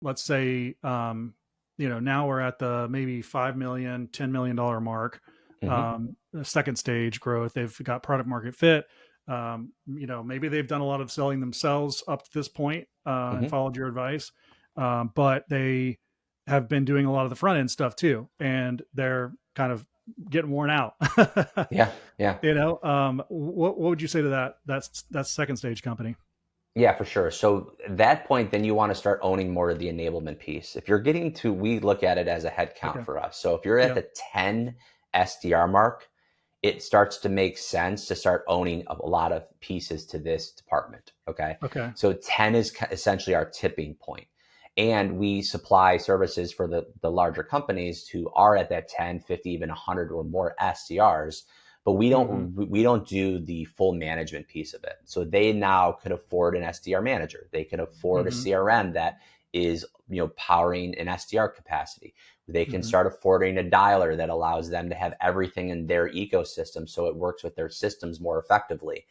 let's say, now we're at the maybe 5 million, $10 million mark, Mm-hmm. the second stage growth. They've got product market fit. Maybe they've done a lot of selling themselves up to this point, and Mm-hmm. followed your advice. But they have been doing a lot of the front end stuff too. And they're kind of getting worn out. Yeah. Yeah. What would you say to that? That's second stage company. Yeah, for sure. So at that point, then you want to start owning more of the enablement piece. If you're getting to, we look at it as a head count Okay. for us. So if you're at Yeah. the 10 SDR mark, it starts to make sense to start owning a lot of pieces to this department. Okay. Okay. So 10 is essentially our tipping point. And we supply services for the larger companies who are at that 10, 50, even 100 or more SDRs, but Mm-hmm. we don't do the full management piece of it. So they now could afford an SDR manager. They can afford a Mm-hmm. CRM that is, powering an SDR capacity. They can Mm-hmm. start affording a dialer that allows them to have everything in their ecosystem so it works with their systems more effectively.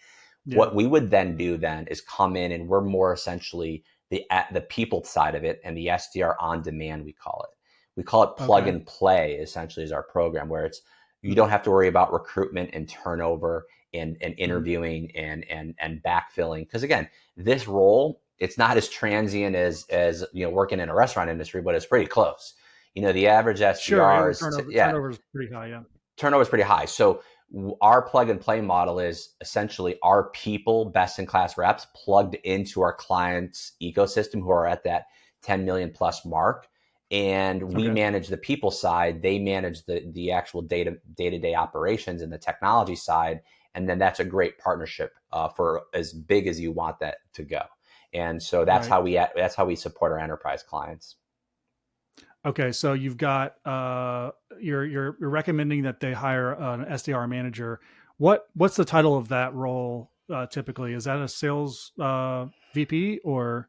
Yeah. What we would then do then is come in, and we're more essentially the people side of it, and the SDR on demand, we call it. We call it plug Okay. and play, essentially, is our program, where it's, you don't Mm-hmm. have to worry about recruitment and turnover and Mm-hmm. interviewing and backfilling. Because again, this role, it's not as transient as working in a restaurant industry, but it's pretty close. The average Sure. Yeah. SDR The is yeah, turnover is pretty high. Yeah. turnover is pretty high. So our plug and play model is essentially our people, best in class reps, plugged into our clients' ecosystem who are at that 10 million plus mark. And we Okay. manage the people side. They manage the actual day-to-day operations and the technology side. And then that's a great partnership for as big as you want that to go. And so Right. that's how we support our enterprise clients. Okay. So you've got you're recommending that they hire an SDR manager. What's the title of that role typically? Is that a sales VP or?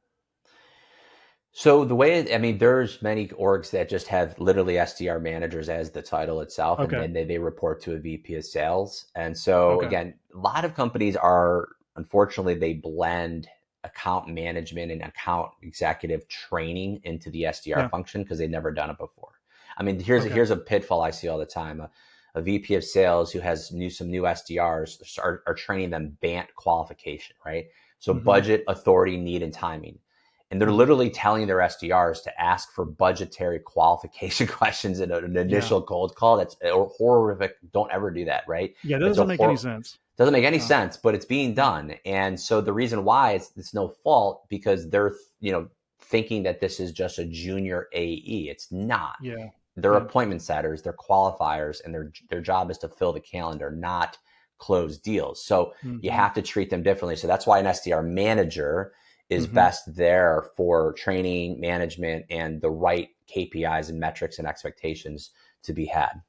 So I mean, there's many orgs that just have literally SDR managers as the title itself, and Okay. then they report to a VP of sales. And so Okay. again, a lot of companies are, unfortunately, they blend account management and account executive training into the SDR Yeah. function because they've never done it before. I mean, Okay. here's a pitfall I see all the time. A VP of sales who has some new SDRs are training them BANT qualification, right? So Mm-hmm. budget, authority, need, and timing. And they're Mm-hmm. literally telling their SDRs to ask for budgetary qualification questions in an Yeah. initial cold call. That's horrific. Don't ever do that, right? Yeah. That It's a doesn't make any sense. doesn't make any No. sense, but it's being done. And so the reason why it's no fault, because they're, thinking that this is just a junior AE. It's not. Yeah. They're Yeah. appointment setters, they're qualifiers, and their job is to fill the calendar, not close deals. So you Mm-hmm. have to treat them differently. So that's why an SDR manager is Mm-hmm. best there for training, management, and the right KPIs and metrics and expectations to be had.